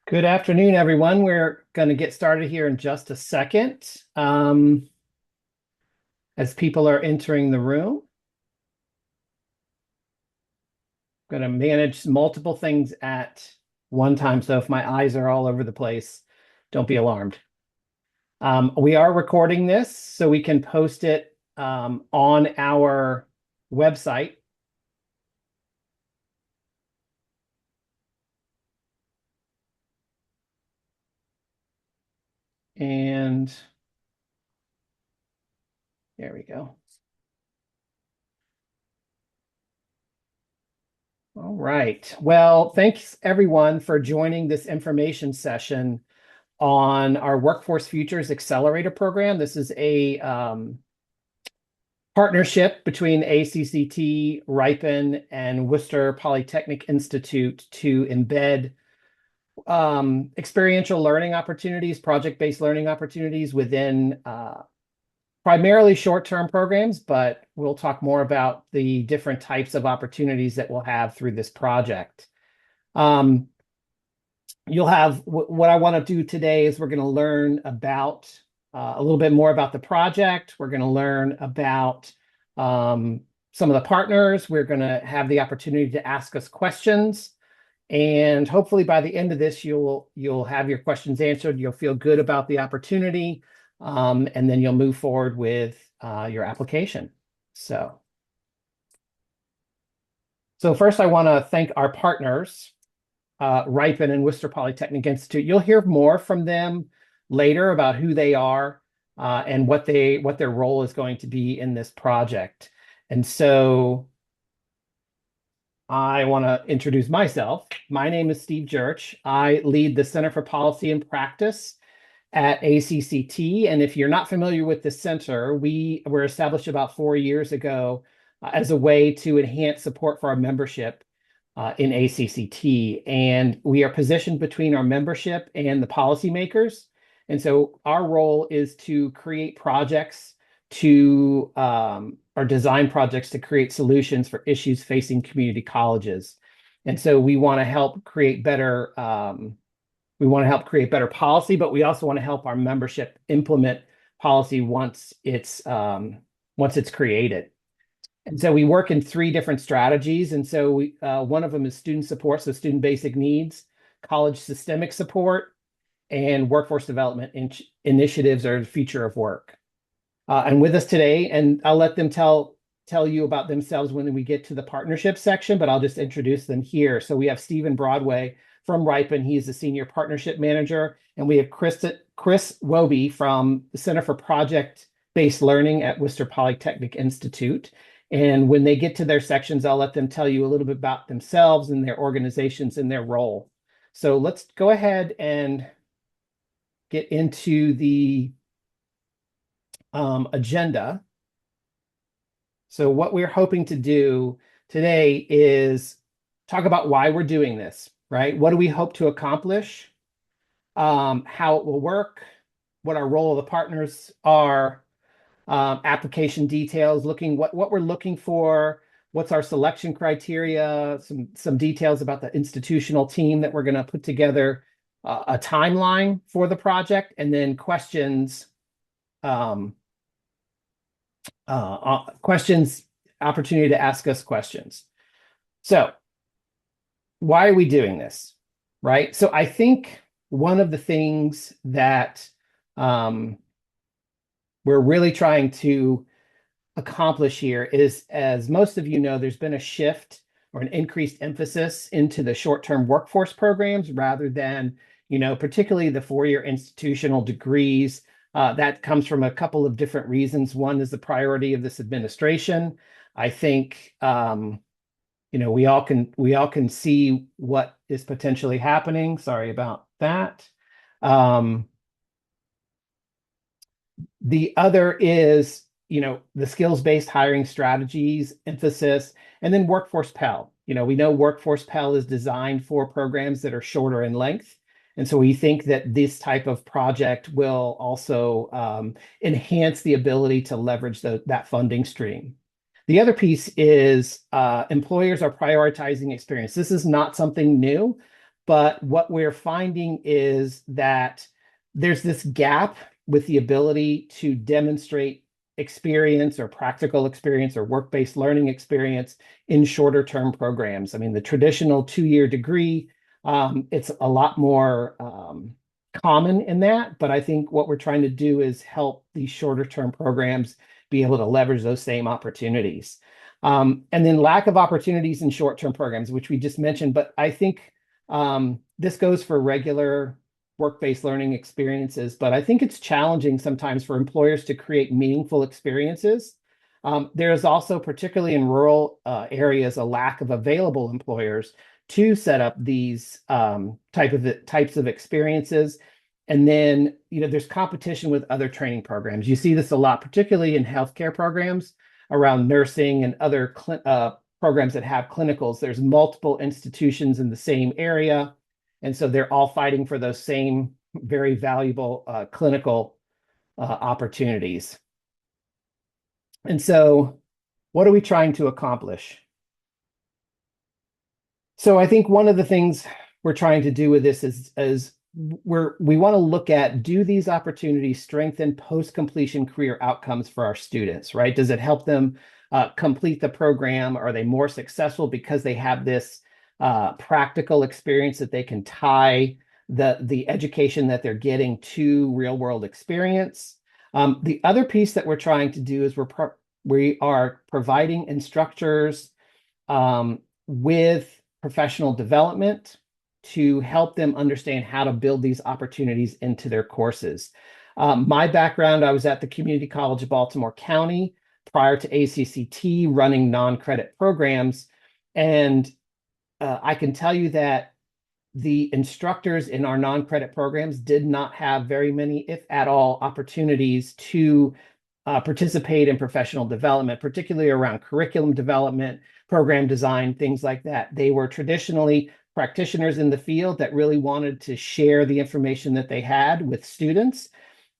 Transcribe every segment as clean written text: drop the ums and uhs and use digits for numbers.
Good afternoon, everyone. We're going to get started here in just a second. As people are entering the room, I'm going to manage multiple things at one time. So if my eyes are all over the place, don't be alarmed. We are recording this so we can post it on our website. And there we go. All right. Well, thanks everyone for joining this information session on our Workforce Futures Accelerator program. This is a partnership between ACCT, Ripon, and Worcester Polytechnic Institute to embed experiential learning opportunities, project-based learning opportunities within primarily short-term programs, but we'll talk more about the different types of opportunities that we'll have through this project. You'll have what I want to do today is we're going to learn about a little bit more about the project. We're going to learn about some of the partners. We're going to have the opportunity to ask us questions. And hopefully by the end of this, you'll have your questions answered. You'll feel good about the opportunity. And then you'll move forward with your application. So first, I want to thank our partners, Ripon and Worcester Polytechnic Institute. You'll hear more from them later about who they are and what their role is going to be in this project. And so I want to introduce myself. My name is Steve Jurch. I lead the Center for Policy and Practice at ACCT. And if you're not familiar with the center, we were established about 4 years ago as a way to enhance support for our membership in ACCT. And we are positioned between our membership and the policymakers. And so our role is to create projects or design projects to create solutions for issues facing community colleges. And so we want to help create better policy, but we also want to help our membership implement policy once it's created. And so we work in 3 different strategies. And so one of them is student support, so student basic needs, college systemic support, and workforce development initiatives or the future of work. And with us today, and I'll let them tell you about themselves when we get to the partnership section, but I'll just introduce them here. So we have Stephen Broadway from Ripon. He's the senior partnership manager. And we have Chris Wobe from the Center for Project Based Learning at Worcester Polytechnic Institute. And when they get to their sections, I'll let them tell you a little bit about themselves and their organizations and their role. So let's go ahead and get into the agenda. So what we're hoping to do today is talk about why we're doing this, right? What do we hope to accomplish? How it will work, what our role of the partners are, application details, what we're looking for, what's our selection criteria, some details about the institutional team that we're going to put together, a timeline for the project, and then questions, opportunity to ask us questions. So why are we doing this, right? So I think one of the things that we're really trying to accomplish here is, as most of you know, there's been a shift or an increased emphasis into the short-term workforce programs rather than, particularly the 4-year institutional degrees. That comes from a couple of different reasons. One is the priority of this administration. I think, we all can see what is potentially happening. Sorry about that. The other is, the skills-based hiring strategies, emphasis, and then Workforce Pell. We know Workforce Pell is designed for programs that are shorter in length. And so we think that this type of project will also enhance the ability to leverage that funding stream. The other piece is employers are prioritizing experience. This is not something new, But what we're finding is that there's this gap with the ability to demonstrate experience or practical experience or work-based learning experience in shorter term programs. I mean, the traditional 2-year degree, it's a lot more common in that, but I think what we're trying to do is help these shorter term programs be able to leverage those same opportunities. And then lack of opportunities in short term programs, which we just mentioned, but I think this goes for regular work-based learning experiences, but I think it's challenging sometimes for employers to create meaningful experiences. There is also, particularly in rural areas, a lack of available employers to set up these types of experiences. And then, there's competition with other training programs. You see this a lot, particularly in healthcare programs around nursing and other programs that have clinicals. There's multiple institutions in the same area. And so they're all fighting for those same very valuable clinical opportunities. And so what are we trying to accomplish? So I think one of the things we're trying to do with this is we want to look at, do these opportunities strengthen post-completion career outcomes for our students, right? Does it help them complete the program? Are they more successful because they have this practical experience that they can tie the education that they're getting to real world experience? The other piece that we're trying to do is we are providing instructors with professional development to help them understand how to build these opportunities into their courses. My background, I was at the Community College of Baltimore County prior to ACCT, running non-credit programs. And I can tell you that the instructors in our non-credit programs did not have very many, if at all, opportunities to participate in professional development, particularly around curriculum development, program design, things like that. They were traditionally practitioners in the field that really wanted to share the information that they had with students.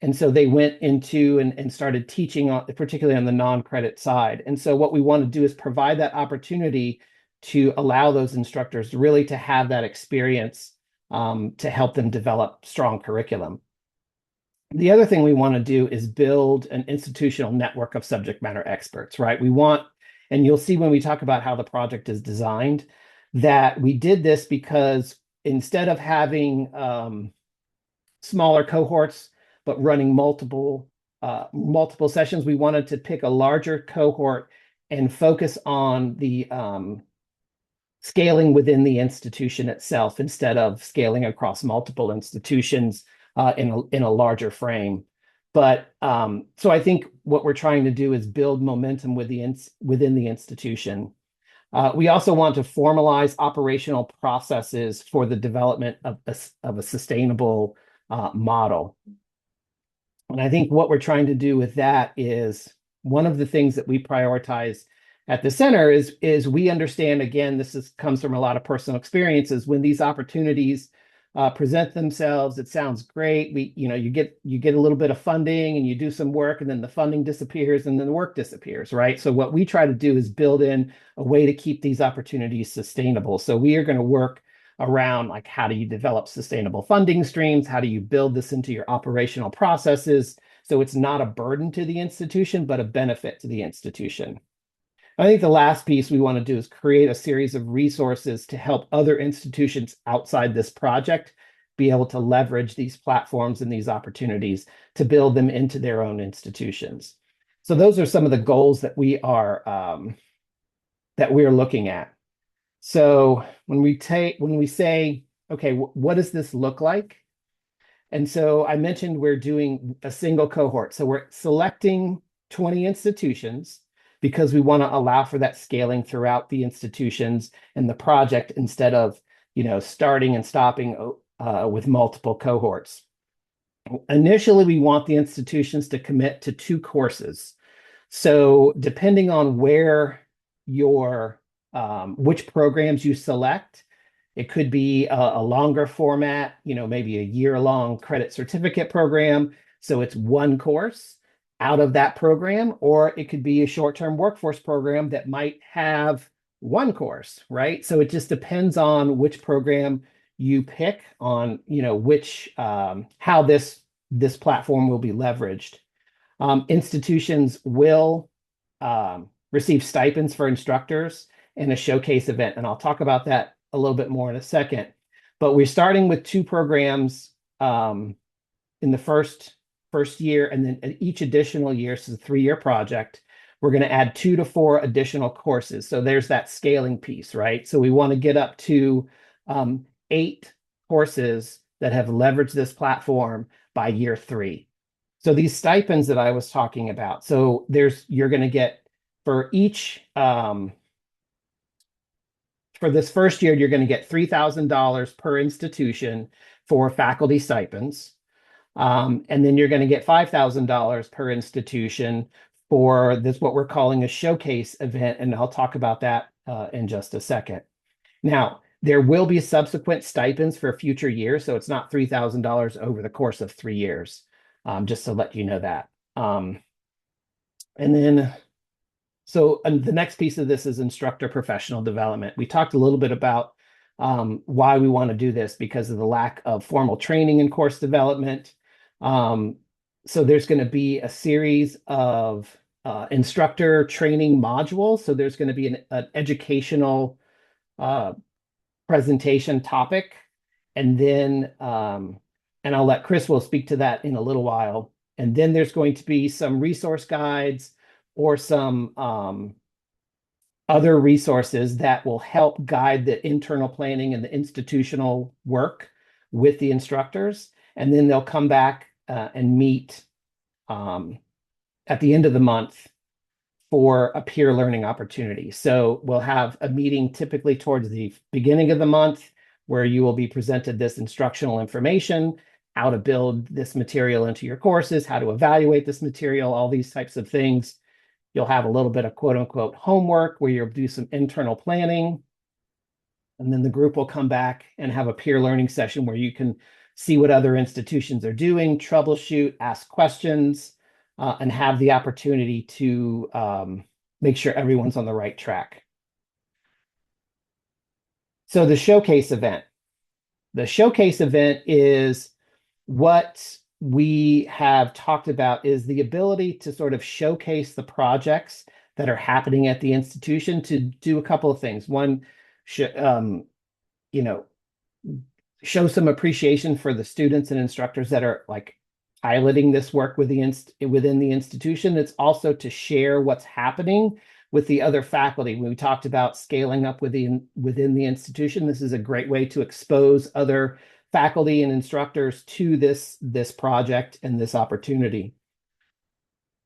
And so they went into and started teaching, particularly on the non-credit side. And so what we want to do is provide that opportunity to allow those instructors really to have that experience to help them develop strong curriculum. The other thing we want to do is build an institutional network of subject matter experts, right? We want, and you'll see when we talk about how the project is designed, that we did this because instead of having smaller cohorts, but running multiple sessions, we wanted to pick a larger cohort and focus on the scaling within the institution itself instead of scaling across multiple institutions in a larger frame. But so I think what we're trying to do is build momentum within the institution. We also want to formalize operational processes for the development of a sustainable model. And I think what we're trying to do with that is, one of the things that we prioritize at the center is we understand, again, comes from a lot of personal experiences. When these opportunities present themselves, it sounds great. You get a little bit of funding and you do some work, and then the funding disappears and then the work disappears, right? So what we try to do is build in a way to keep these opportunities sustainable. So we are going to work around, like, how do you develop sustainable funding streams? How do you build this into your operational processes so it's not a burden to the institution, but a benefit to the institution? I think the last piece we want to do is create a series of resources to help other institutions outside this project be able to leverage these platforms and these opportunities to build them into their own institutions. So those are some of the goals that we are looking at. So when we say, okay, what does this look like? And so I mentioned we're doing a single cohort. So we're selecting 20 institutions because we want to allow for that scaling throughout the institutions and the project instead of, starting and stopping with multiple cohorts. Initially, we want the institutions to commit to 2 courses. So depending on where which programs you select, it could be a longer format, maybe a year-long credit certificate program. So it's 1 course out of that program, or it could be a short-term workforce program that might have 1 course, right? So it just depends on which program you pick on, which how this platform will be leveraged. Institutions will receive stipends for instructors and a showcase event, and I'll talk about that a little bit more in a second. But we're starting with 2 programs in the first year, and then each additional year, so it's a 3-year project, we're going to add 2 to 4 additional courses. So there's that scaling piece, right? So we want to get up to 8 courses that have leveraged this platform by year 3. So these stipends that I was talking about, so you're going to get for each, for this first year, you're going to get $3,000 per institution for faculty stipends. And then you're going to get $5,000 per institution for this, what we're calling a showcase event. And I'll talk about that in just a second. Now, there will be subsequent stipends for future years. So it's not $3,000 over the course of 3 years, just to let you know that. And then, so the next piece of this is instructor professional development. We talked a little bit about why we want to do this because of the lack of formal training in course development. So there's going to be a series of instructor training modules. So there's going to be an educational presentation topic. And then, and I'll let Chris will speak to that in a little while. And then there's going to be some resource guides or some other resources that will help guide the internal planning and the institutional work with the instructors. And then they'll come back and meet at the end of the month for a peer learning opportunity. So we'll have a meeting typically towards the beginning of the month where you will be presented this instructional information, how to build this material into your courses, how to evaluate this material, all these types of things. You'll have a little bit of quote unquote homework where you'll do some internal planning. And then the group will come back and have a peer learning session where you can see what other institutions are doing, troubleshoot, ask questions, and have the opportunity to make sure everyone's on the right track. So the showcase event. The showcase event is what we have talked about is the ability to sort of showcase the projects that are happening at the institution to do a couple of things. One, show some appreciation for the students and instructors that are like piloting this work within the institution. It's also to share what's happening with the other faculty. When we talked about scaling up within the institution, this is a great way to expose other faculty and instructors to this project and this opportunity.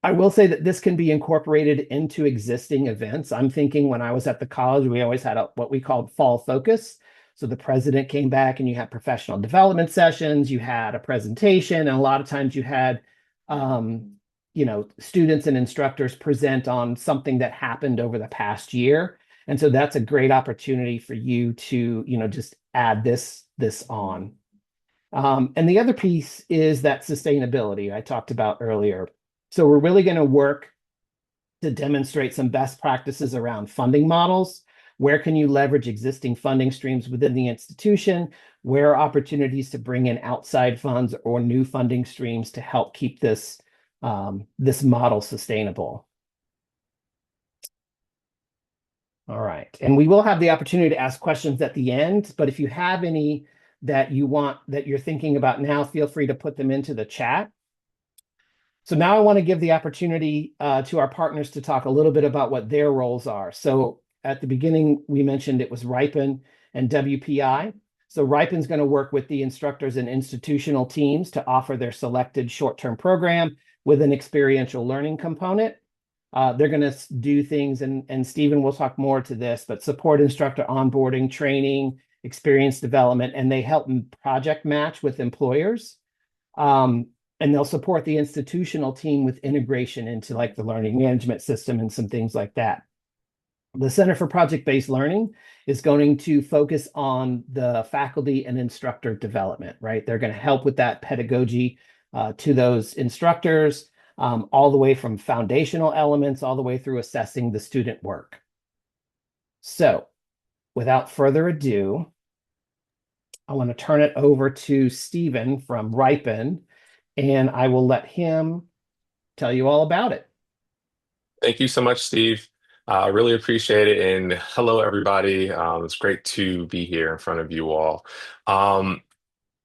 I will say that this can be incorporated into existing events. I'm thinking when I was at the college, we always had what we called fall focus. So the president came back and you had professional development sessions, you had a presentation, and a lot of times you had students and instructors present on something that happened over the past year. And so that's a great opportunity for you to, just add this on. And the other piece is that sustainability I talked about earlier. So we're really going to work to demonstrate some best practices around funding models. Where can you leverage existing funding streams within the institution? Where are opportunities to bring in outside funds or new funding streams to help keep this model sustainable? All right, and we will have the opportunity to ask questions at the end, but if you have any that you're thinking about now, feel free to put them into the chat. So now I want to give the opportunity to our partners to talk a little bit about what their roles are. So at the beginning, we mentioned it was Ripen and WPI. So Ripen's going to work with the instructors and institutional teams to offer their selected short-term program with an experiential learning component. They're going to do things, and Stephen will talk more to this, but support instructor onboarding, training, experience development, and they help project match with employers. And they'll support the institutional team with integration into like the learning management system and some things like that. The Center for Project Based Learning is going to focus on the faculty and instructor development, right? They're going to help with that pedagogy to those instructors, all the way from foundational elements, all the way through assessing the student work. So without further ado, I want to turn it over to Stephen from Ripen, and I will let him tell you all about it. Thank you so much, Steve. I really appreciate it. And hello, everybody. It's great to be here in front of you all. Um,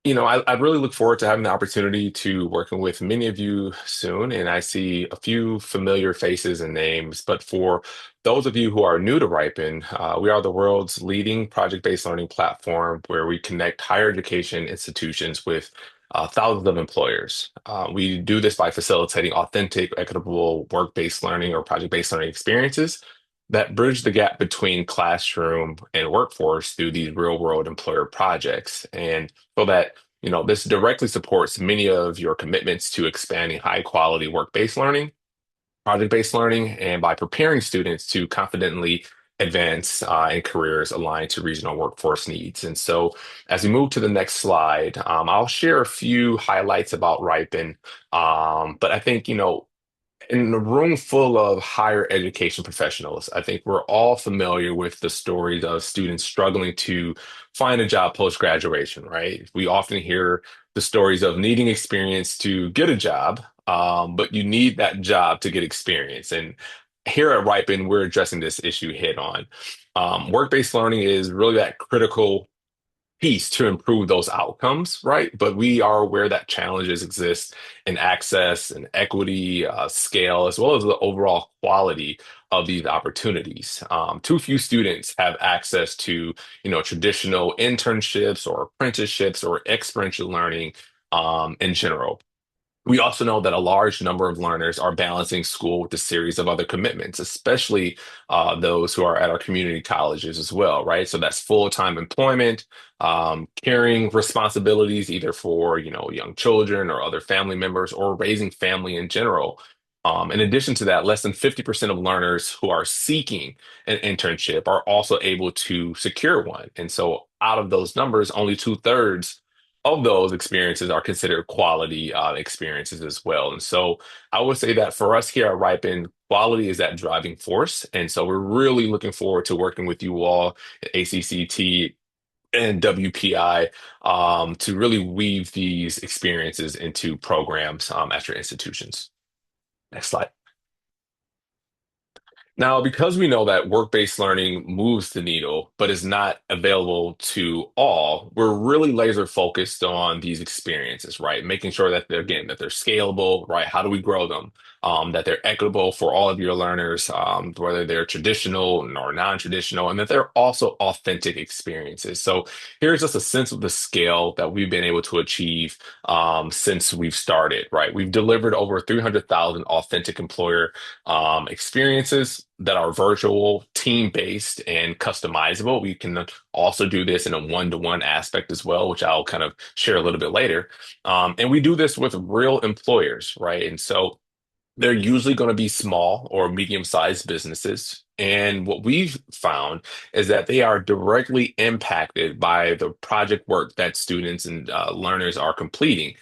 I really look forward to having the opportunity to working with many of you soon. And I see a few familiar faces and names. But for those of you who are new to Ripen, we are the world's leading project-based learning platform where we connect higher education institutions with thousands of employers. We do this by facilitating authentic, equitable work-based learning or project-based learning experiences that bridge the gap between classroom and workforce through these real-world employer projects. And so that this directly supports many of your commitments to expanding high quality work-based learning, project-based learning, and by preparing students to confidently advance in careers aligned to regional workforce needs. And so as we move to the next slide, I'll share a few highlights about Ripen. But I think, in a room full of higher education professionals, I think we're all familiar with the stories of students struggling to find a job post-graduation, right? We often hear the stories of needing experience to get a job, but you need that job to get experience. And here at Ripen, we're addressing this issue head on. Work-based learning is really that critical piece to improve those outcomes, right? But we are aware that challenges exist in access and equity, scale, as well as the overall quality of these opportunities. Too few students have access to, traditional internships or apprenticeships or experiential learning, in general. We also know that a large number of learners are balancing school with a series of other commitments, especially those who are at our community colleges as well, right? So that's full-time employment, caring responsibilities either for, young children or other family members or raising family in general. In addition to that, less than 50% of learners who are seeking an internship are also able to secure one. And so out of those numbers, only two-thirds of those experiences are considered quality experiences as well. And so I would say that for us here at Ripen, quality is that driving force. And so we're really looking forward to working with you all at ACCT and WPI to really weave these experiences into programs at your institutions. Next slide. Now, because we know that work-based learning moves the needle, but is not available to all, we're really laser focused on these experiences, right? Making sure that they're scalable, right? How do we grow them? That they're equitable for all of your learners, whether they're traditional or non-traditional, and that they're also authentic experiences. So here's just a sense of the scale that we've been able to achieve since we've started, right? We've delivered over 300,000 authentic employer experiences that are virtual, team-based, and customizable. We can also do this in a one-to-one aspect as well, which I'll kind of share a little bit later. And we do this with real employers, right? And so they're usually going to be small or medium-sized businesses. And what we've found is that they are directly impacted by the project work that students and learners are completing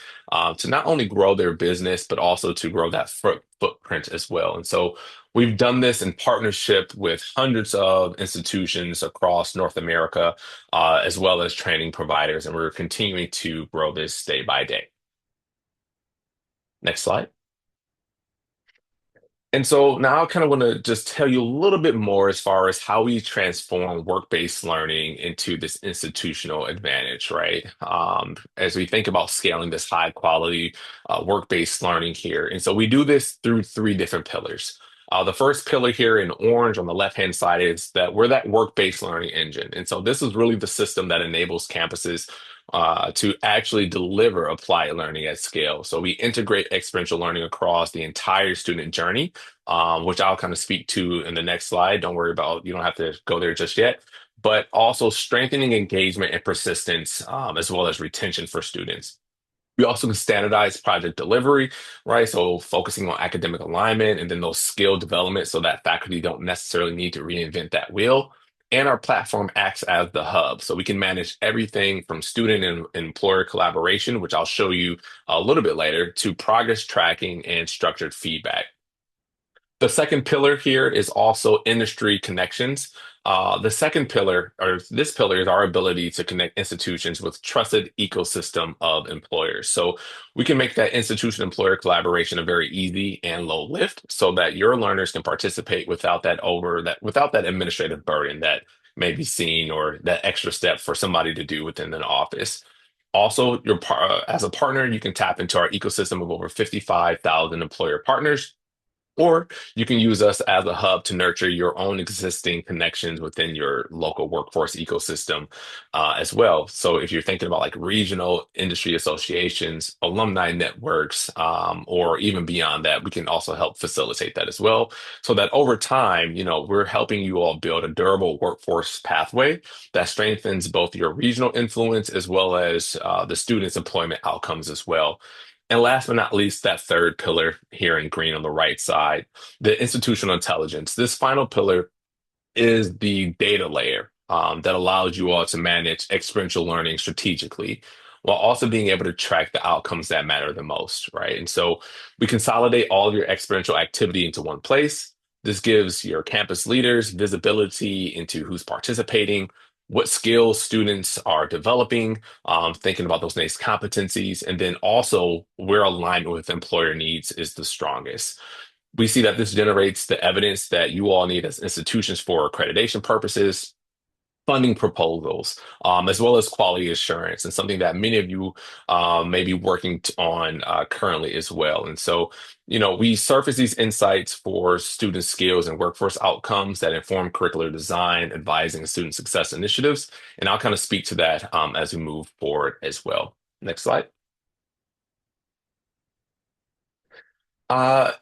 to not only grow their business, but also to grow that footprint as well. And so we've done this in partnership with hundreds of institutions across North America, as well as training providers. And we're continuing to grow this day by day. Next slide. And so now I kind of want to just tell you a little bit more as far as how we transform work-based learning into this institutional advantage, right? As we think about scaling this high quality work-based learning here. And so we do this through three different pillars. The first pillar here in orange on the left-hand side is that we're that work-based learning engine. And so this is really the system that enables campuses to actually deliver applied learning at scale. So we integrate experiential learning across the entire student journey, which I'll kind of speak to in the next slide. Don't worry about, you don't have to go there just yet, but also strengthening engagement and persistence, as well as retention for students. We also can standardize project delivery, right? So focusing on academic alignment and then those skill development so that faculty don't necessarily need to reinvent that wheel. And our platform acts as the hub. So we can manage everything from student and employer collaboration, which I'll show you a little bit later, to progress tracking and structured feedback. The second pillar here is also industry connections. The second pillar, or this pillar, is our ability to connect institutions with trusted ecosystem of employers. So we can make that institution-employer collaboration a very easy and low lift, so that your learners can participate without that administrative burden that may be seen, or that extra step for somebody to do within an office. Also, as a partner, you can tap into our ecosystem of over 55,000 employer partners, or you can use us as a hub to nurture your own existing connections within your local workforce ecosystem as well. So if you're thinking about like regional industry associations, alumni networks, or even beyond that, we can also help facilitate that as well. So that over time, we're helping you all build a durable workforce pathway that strengthens both your regional influence as well as the students' employment outcomes as well. And last but not least, that third pillar here in green on the right side, the institutional intelligence. This final pillar is the data layer that allows you all to manage experiential learning strategically while also being able to track the outcomes that matter the most, right? And so we consolidate all of your experiential activity into one place. This gives your campus leaders visibility into who's participating, what skills students are developing, thinking about those next competencies, and then also where alignment with employer needs is the strongest. We see that this generates the evidence that you all need as institutions for accreditation purposes, funding proposals, as well as quality assurance, and something that many of you may be working on currently as well. And so, we surface these insights for student skills and workforce outcomes that inform curricular design, advising, and student success initiatives. And I'll kind of speak to that as we move forward as well. Next slide. Uh,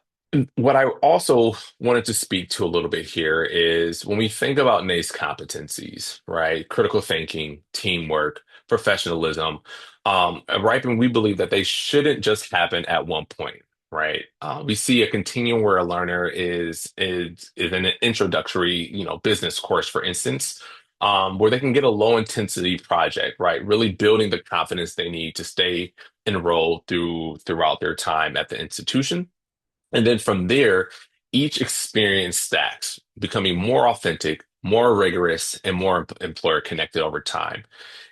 what I also wanted to speak to a little bit here is when we think about NACE competencies, right? Critical thinking, teamwork, professionalism, right? And we believe that they shouldn't just happen at one point, right? We see a continuum where a learner is in an introductory, business course, for instance, where they can get a low intensity project, right? Really building the confidence they need to stay enrolled throughout their time at the institution. And then from there, each experience stacks, becoming more authentic, more rigorous, and more employer connected over time.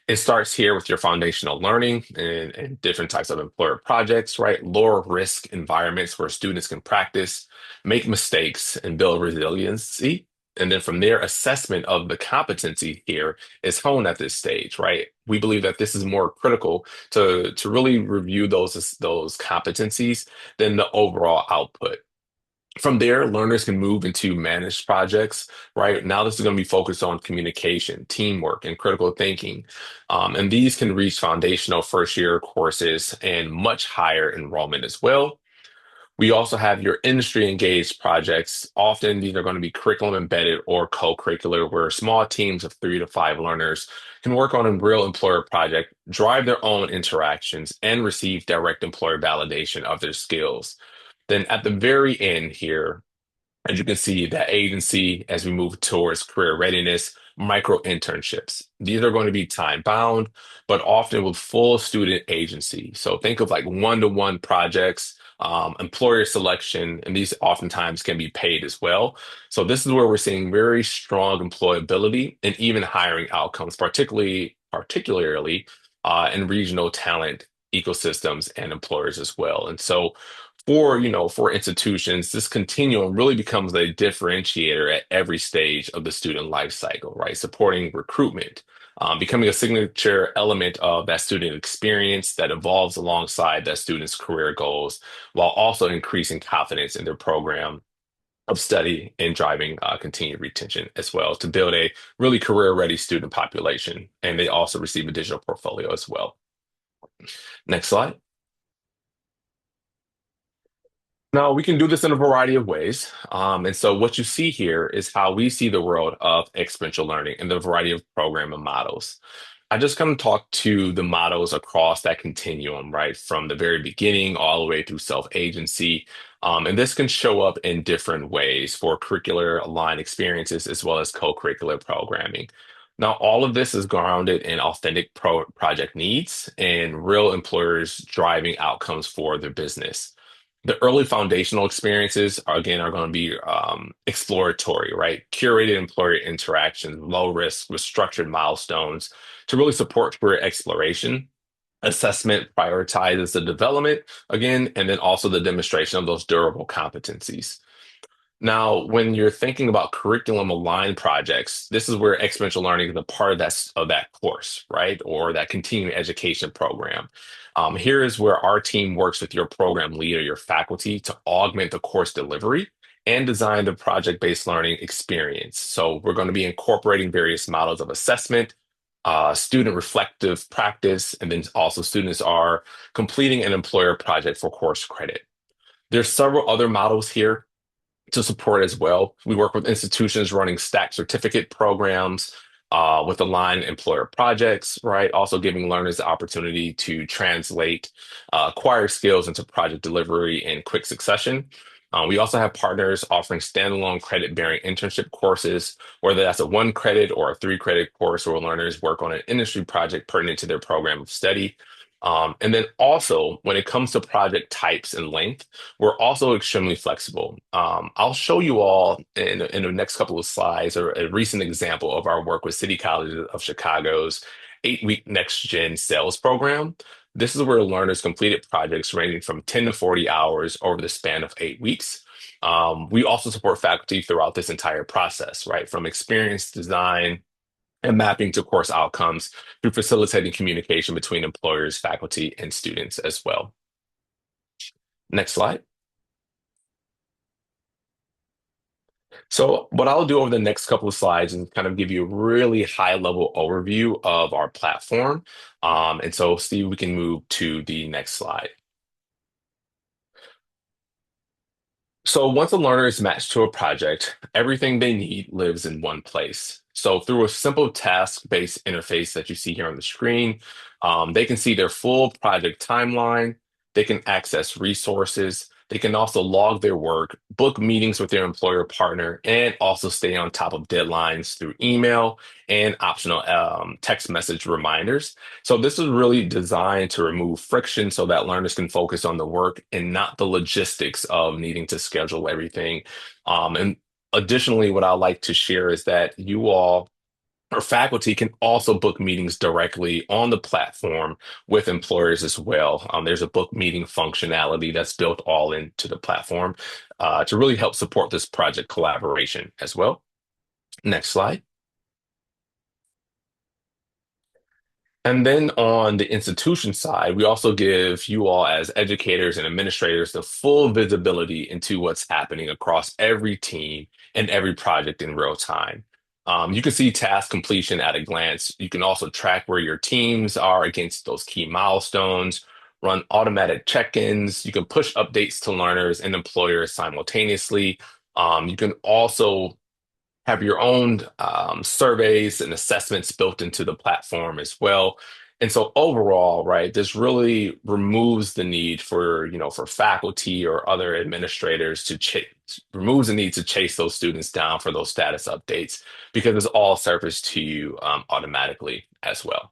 It starts here with your foundational learning and different types of employer projects, right? Lower risk environments where students can practice, make mistakes, and build resiliency. And then from there, assessment of the competency here is honed at this stage, right? We believe that this is more critical to really review those competencies than the overall output. From there, learners can move into managed projects, right? Now, this is going to be focused on communication, teamwork, and critical thinking. And these can reach foundational first year courses and much higher enrollment as well. We also have your industry engaged projects. Often these are going to be curriculum embedded or co-curricular, where small teams of 3 to 5 learners can work on a real employer project, drive their own interactions, and receive direct employer validation of their skills. Then at the very end here, as you can see, that agency, as we move towards career readiness, micro internships. These are going to be time bound, but often with full student agency. So think of like one-to-one projects, employer selection, and these oftentimes can be paid as well. So this is where we're seeing very strong employability and even hiring outcomes, particularly in regional talent ecosystems and employers as well. And so for institutions, this continuum really becomes a differentiator at every stage of the student life cycle, right? Supporting recruitment, becoming a signature element of that student experience that evolves alongside that student's career goals, while also increasing confidence in their program of study and driving continued retention as well to build a really career-ready student population. And they also receive a digital portfolio as well. Next slide. Now, we can do this in a variety of ways. And so, what you see here is how we see the world of experiential learning and the variety of program and models. I just kind of talk to the models across that continuum, right? From the very beginning all the way through self-agency. And this can show up in different ways for curricular aligned experiences as well as co-curricular programming. Now, all of this is grounded in authentic project needs and real employers driving outcomes for their business. The early foundational experiences are, again, are going to be exploratory, right? Curated employer interactions, low risk with structured milestones to really support career exploration. Assessment prioritizes the development, again, and then also the demonstration of those durable competencies. Now, when you're thinking about curriculum aligned projects, this is where experiential learning is a part of that course, right? Or that continuing education program. Here is where our team works with your program leader, your faculty, to augment the course delivery and design the project-based learning experience. So we're going to be incorporating various models of assessment, student reflective practice, and then also students are completing an employer project for course credit. There's several other models here to support as well. We work with institutions running stack certificate programs with aligned employer projects, right? Also giving learners the opportunity to translate acquired skills into project delivery in quick succession. We also have partners offering standalone credit-bearing internship courses, whether that's a 1 credit or a 3 credit course where learners work on an industry project pertinent to their program of study. And then also, when it comes to project types and length, we're also extremely flexible. I'll show you all in the next couple of slides a recent example of our work with City College of Chicago's 8-week Next Gen sales program. This is where learners completed projects ranging from 10 to 40 hours over the span of 8 weeks. We also support faculty throughout this entire process, right? From experience design and mapping to course outcomes through facilitating communication between employers, faculty, and students as well. Next slide. So what I'll do over the next couple of slides is kind of give you a really high level overview of our platform. And so Steve, we can move to the next slide. So once a learner is matched to a project, everything they need lives in one place. So through a simple task-based interface that you see here on the screen, they can see their full project timeline, they can access resources, they can also log their work, book meetings with their employer partner, and also stay on top of deadlines through email and optional text message reminders. So this is really designed to remove friction so that learners can focus on the work and not the logistics of needing to schedule everything. And additionally, what I like to share is that you all or faculty can also book meetings directly on the platform with employers as well. There's a book meeting functionality that's built all into the platform to really help support this project collaboration as well. Next slide. And then on the institution side, we also give you all as educators and administrators the full visibility into what's happening across every team and every project in real time. You can see task completion at a glance. You can also track where your teams are against those key milestones, run automatic check-ins. You can push updates to learners and employers simultaneously. You can also have your own surveys and assessments built into the platform as well. And so overall, right, this really removes the need for, for faculty or other administrators to removes the need to chase those students down for those status updates because it's all surfaced to you automatically as well.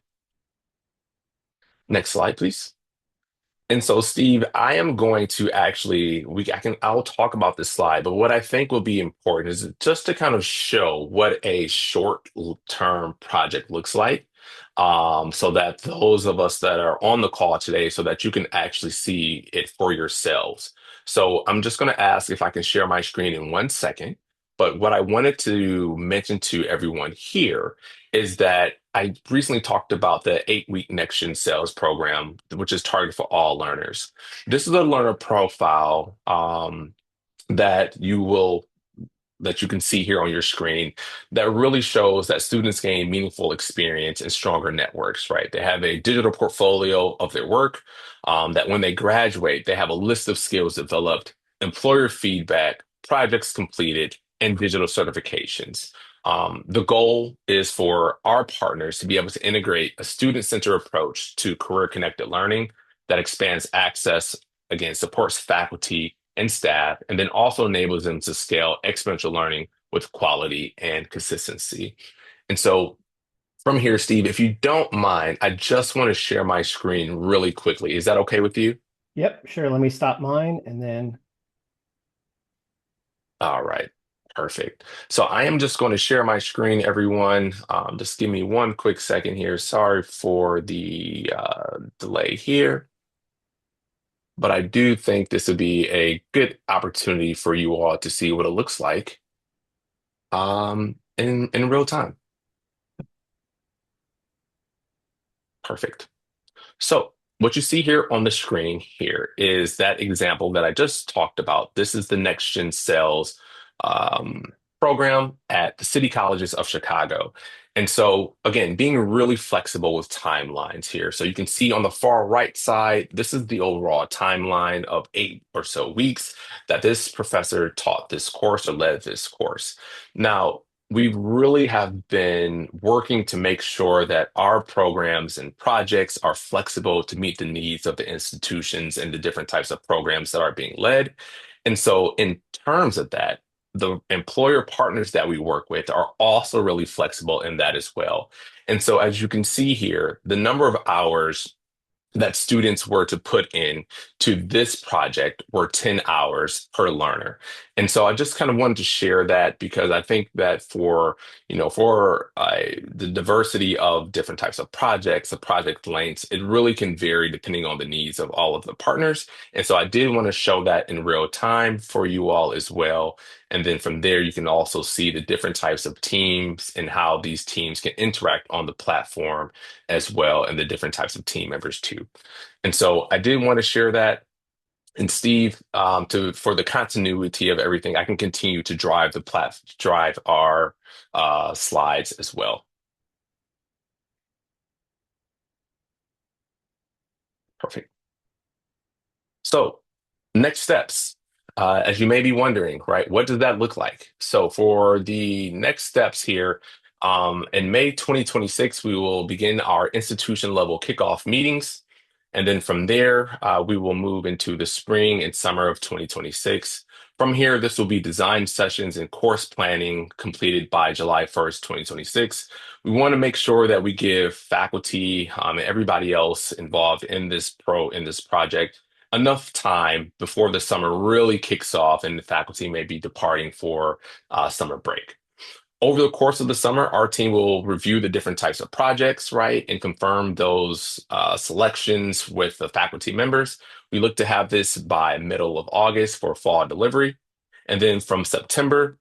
Next slide, please. And so, Steve, I am going to actually, I'll talk about this slide, but what I think will be important is just to kind of show what a short-term project looks like, so that those of us that are on the call today, so that you can actually see it for yourselves. So I'm just going to ask if I can share my screen in 1 second. But what I wanted to mention to everyone here is that I recently talked about the 8-week Next Gen Sales program, which is targeted for all learners. This is a learner profile that you will that you can see here on your screen that really shows that students gain meaningful experience and stronger networks, right? They have a digital portfolio of their work, that when they graduate, they have a list of skills developed, employer feedback, projects completed, and digital certifications. The goal is for our partners to be able to integrate a student-centered approach to career-connected learning that expands access, again, supports faculty and staff, and then also enables them to scale exponential learning with quality and consistency. And so from here, Steve, if you don't mind, I just want to share my screen really quickly. Is that okay with you? Yep, sure. Let me stop mine and then, All right, perfect. So I am just going to share my screen, everyone. Just give me one quick second here. Sorry for the delay here, but I do think this would be a good opportunity for you all to see what it looks like in real time. Perfect. So what you see here on the screen here is that example that I just talked about. This is the Next Gen Sales um, program at the City Colleges of Chicago. And so, again, being really flexible with timelines here. So you can see on the far right side, this is the overall timeline of 8 or so weeks that this professor taught this course or led this course. Now, we really have been working to make sure that our programs and projects are flexible to meet the needs of the institutions and the different types of programs that are being led. And so, in terms of that, the employer partners that we work with are also really flexible in that as well. And so, as you can see here, the number of hours that students were to put in to this project were 10 hours per learner. And so I just kind of wanted to share that because I think that for the diversity of different types of projects, the project lengths, it really can vary depending on the needs of all of the partners. And so I did want to show that in real time for you all as well. And then from there, you can also see the different types of teams and how these teams can interact on the platform as well, and the different types of team members too. And so I did want to share that. And Steve, to for the continuity of everything, I can continue to drive our slides as well. Perfect. So next steps. As you may be wondering, right, what does that look like? So for the next steps here, in May 2026, we will begin our institution level kickoff meetings. And then from there, we will move into the spring and summer of 2026. From here, this will be design sessions and course planning completed by July 1st, 2026. We want to make sure that we give faculty and everybody else involved in this project enough time before the summer really kicks off and the faculty may be departing for summer break. Over the course of the summer, our team will review the different types of projects, right, and confirm those selections with the faculty members. We look to have this by middle of August for fall delivery. And then from September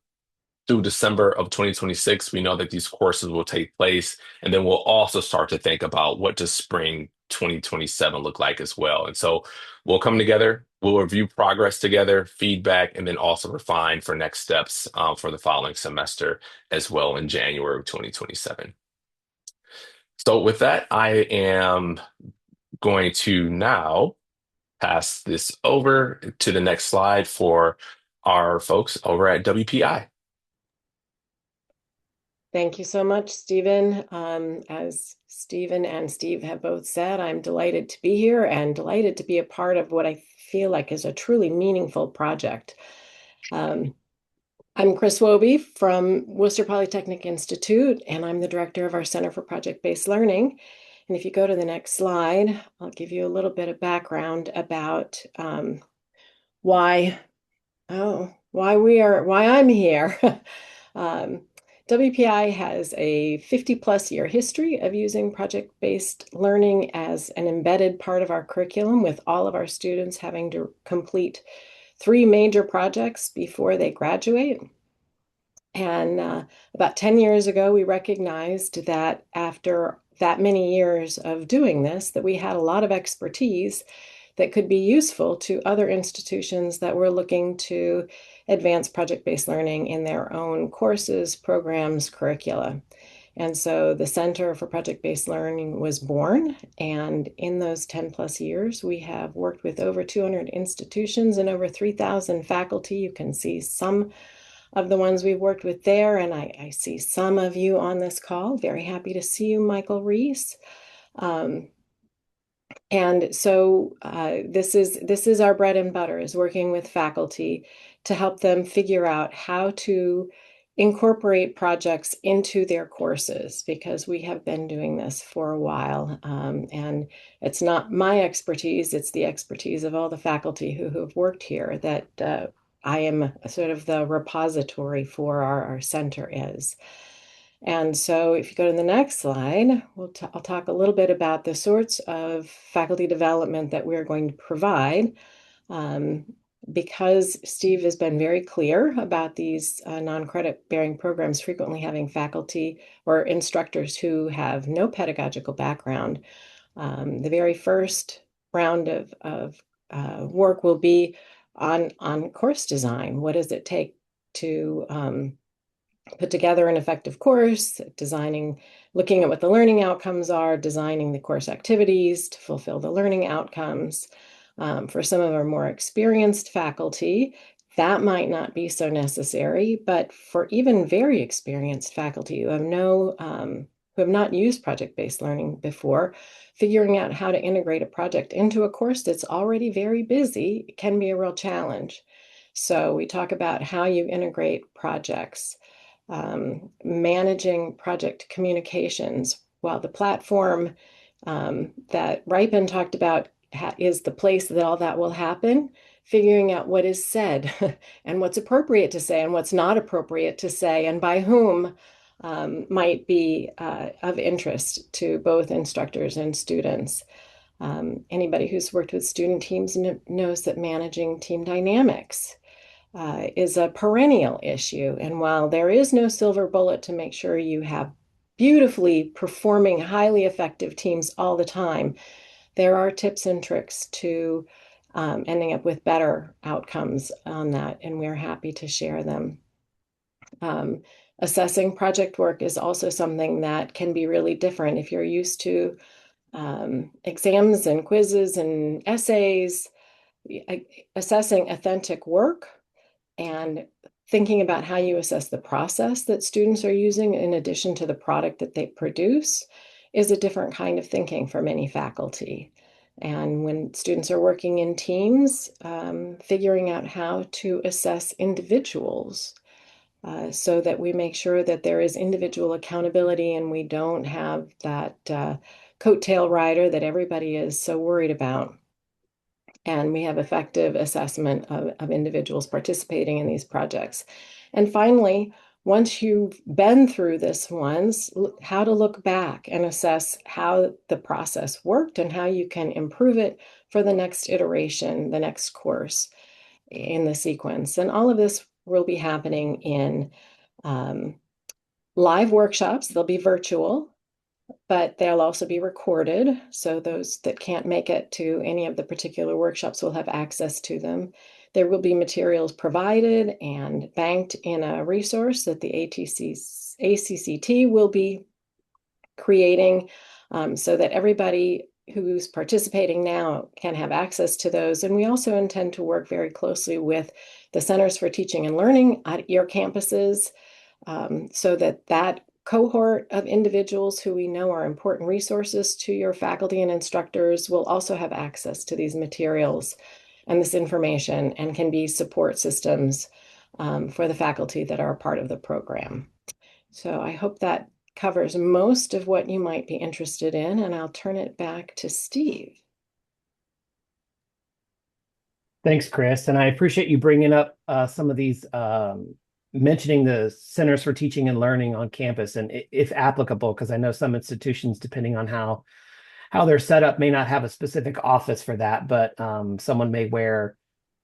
through December of 2026, we know that these courses will take place. And then we'll also start to think about what does spring 2027 look like as well. And so we'll come together, we'll review progress together, feedback, and then also refine for next steps for the following semester as well in January of 2027. So with that, I am going to now pass this over to the next slide for our folks over at WPI. Thank you so much, Stephen. As Stephen and Steve have both said, I'm delighted to be here and delighted to be a part of what I feel like is a truly meaningful project. I'm Chris Wobe from Worcester Polytechnic Institute, and I'm the director of our Center for Project Based Learning. And if you go to the next slide, I'll give you a little bit of background about why I'm here. Um, WPI has a 50+ year history of using project-based learning as an embedded part of our curriculum, with all of our students having to complete 3 major projects before they graduate. And about 10 years ago, we recognized that after that many years of doing this, that we had a lot of expertise that could be useful to other institutions that were looking to advance project-based learning in their own courses, programs, curricula. And so the Center for Project-Based Learning was born. And in those 10+ years, we have worked with over 200 institutions and over 3,000 faculty. You can see some of the ones we've worked with there. And I see some of you on this call. Very happy to see you, Michael Reese. And so this is our bread and butter, is working with faculty to help them figure out how to incorporate projects into their courses, because we have been doing this for a while. And it's not my expertise, it's the expertise of all the faculty who have worked here that I am sort of the repository for our center is. And so if you go to the next slide, I'll talk a little bit about the sorts of faculty development that we're going to provide. Because Steve has been very clear about these non-credit bearing programs frequently having faculty or instructors who have no pedagogical background, the very first round of work will be on course design. What does it take to put together an effective course, looking at what the learning outcomes are, designing the course activities to fulfill the learning outcomes. For some of our more experienced faculty, that might not be so necessary, but for even very experienced faculty who have not used project-based learning before, figuring out how to integrate a project into a course that's already very busy can be a real challenge. So we talk about how you integrate projects, managing project communications, while the platform that Ripen talked about is the place that all that will happen. Figuring out what is said and what's appropriate to say and what's not appropriate to say and by whom might be of interest to both instructors and students. Anybody who's worked with student teams knows that managing team dynamics is a perennial issue. And while there is no silver bullet to make sure you have beautifully performing, highly effective teams all the time, there are tips and tricks to ending up with better outcomes on that, and we're happy to share them. Assessing project work is also something that can be really different. If you're used to exams and quizzes and essays, assessing authentic work and thinking about how you assess the process that students are using in addition to the product that they produce is a different kind of thinking for many faculty. And when students are working in teams, figuring out how to assess individuals so that we make sure that there is individual accountability and we don't have that coattail rider that everybody is so worried about. And we have effective assessment of individuals participating in these projects. And finally, once you've been through this once, how to look back and assess how the process worked and how you can improve it for the next iteration, the next course in the sequence. And all of this will be happening in live workshops. They'll be virtual, but they'll also be recorded. So those that can't make it to any of the particular workshops will have access to them. There will be materials provided and banked in a resource that the ACCT will be creating so that everybody who's participating now can have access to those. And we also intend to work very closely with the Centers for Teaching and Learning at your campuses so that cohort of individuals who we know are important resources to your faculty and instructors will also have access to these materials and this information and can be support systems for the faculty that are a part of the program. So I hope that covers most of what you might be interested in, and I'll turn it back to Steve. Thanks, Chris. And I appreciate you bringing up some of these mentioning the Centers for Teaching and Learning on campus, and if applicable, because I know some institutions, depending on how they're set up, may not have a specific office for that, but someone may wear,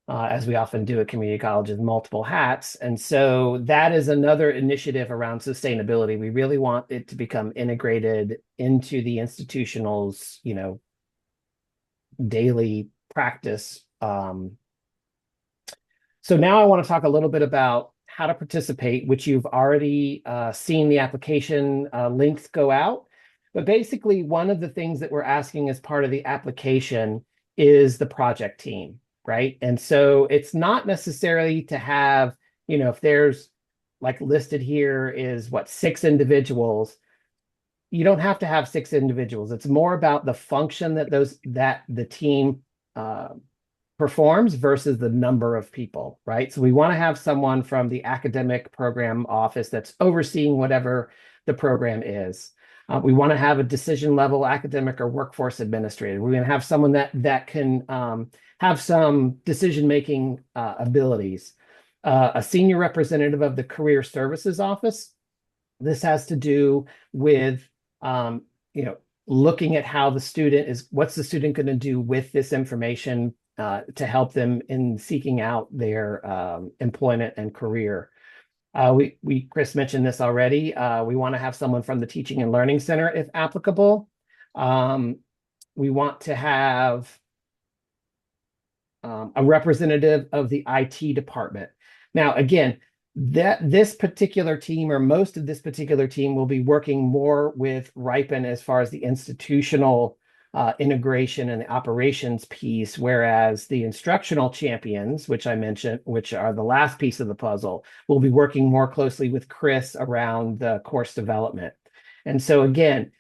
as we often do at community colleges, multiple hats. And so that is another initiative around sustainability. We really want it to become integrated into the institutional's, daily practice. So now I want to talk a little bit about how to participate, which you've already seen the application links go out. But basically, one of the things that we're asking as part of the application is the project team, right? And so it's not necessarily to have, if there's like listed here is 6 individuals, you don't have to have 6 individuals. It's more about the function that the team performs versus the number of people, right? So we want to have someone from the academic program office that's overseeing whatever the program is. We want to have a decision level academic or workforce administrator. We're going to have someone that can have some decision making abilities. A senior representative of the career services office. This has to do with looking at how the student is, what's the student going to do with this information to help them in seeking out their employment and career. Chris mentioned this already. We want to have someone from the Teaching and Learning Center, if applicable. We want to have a representative of the IT department. Now, again, this particular team, or most of this particular team, will be working more with Ripen as far as the institutional integration and the operations piece, whereas the instructional champions, which I mentioned, which are the last piece of the puzzle, will be working more closely with Chris around the course development. And so again,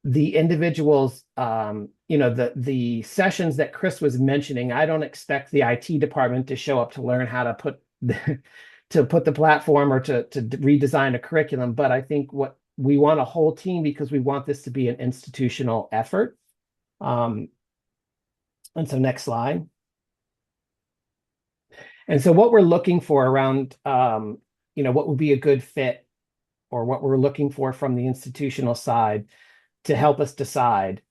the individuals, the sessions that Chris was mentioning, I don't expect the IT department to show up to learn how to put the platform or to redesign a curriculum, but I think what we want a whole team, because we want this to be an institutional effort. And so next slide. And so what we're looking for around, what would be a good fit, or what we're looking for from the institutional side to help us decide.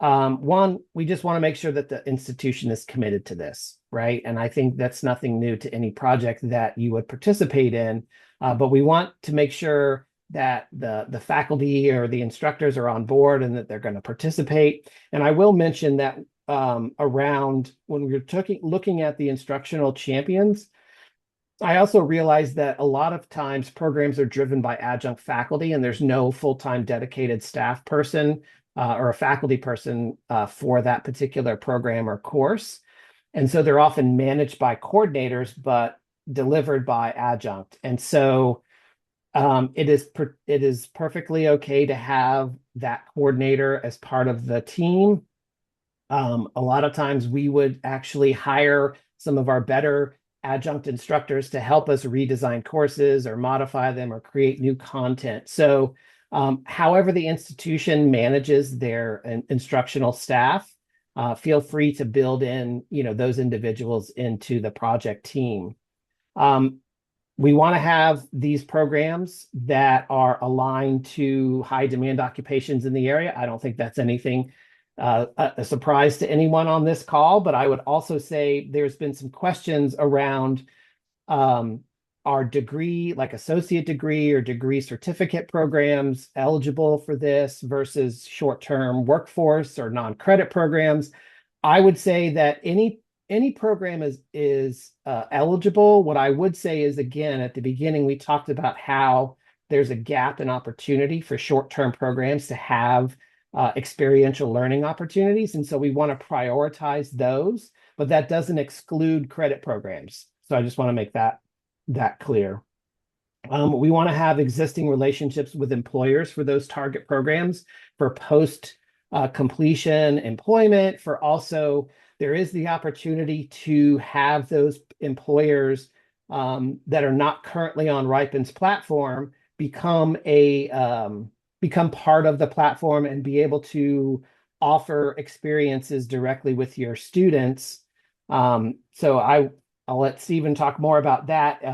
One, we just want to make sure that the institution is committed to this, right? And I think that's nothing new to any project that you would participate in, but we want to make sure that the faculty or the instructors are on board and that they're going to participate. And I will mention that around when we were looking at the instructional champions, I also realized that a lot of times programs are driven by adjunct faculty and there's no full-time dedicated staff person or a faculty person for that particular program or course. And so they're often managed by coordinators, but delivered by adjunct. And so it is perfectly okay to have that coordinator as part of the team. A lot of times we would actually hire some of our better adjunct instructors to help us redesign courses or modify them or create new content. So however the institution manages their instructional staff, feel free to build in, those individuals into the project team. We want to have these programs that are aligned to high demand occupations in the area. I don't think that's anything a surprise to anyone on this call, but I would also say there's been some questions around our degree, like associate degree or degree certificate programs eligible for this versus short-term workforce or non-credit programs. I would say that any program is eligible. What I would say is, again, at the beginning, we talked about how there's a gap in opportunity for short-term programs to have experiential learning opportunities. And so we want to prioritize those, but that doesn't exclude credit programs. So I just want to make that clear. We want to have existing relationships with employers for those target programs for post completion employment. For also, there is the opportunity to have those employers that are not currently on Ripen's platform become part of the platform and be able to offer experiences directly with your students. So I'll let Stephen talk more about that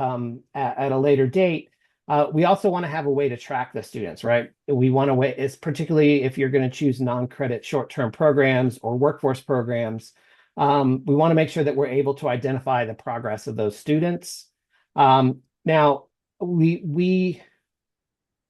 at a later date. We also want to have a way to track the students, right? We want to wait, it's particularly if you're going to choose non-credit short-term programs or workforce programs. We want to make sure that we're able to identify the progress of those students. Now,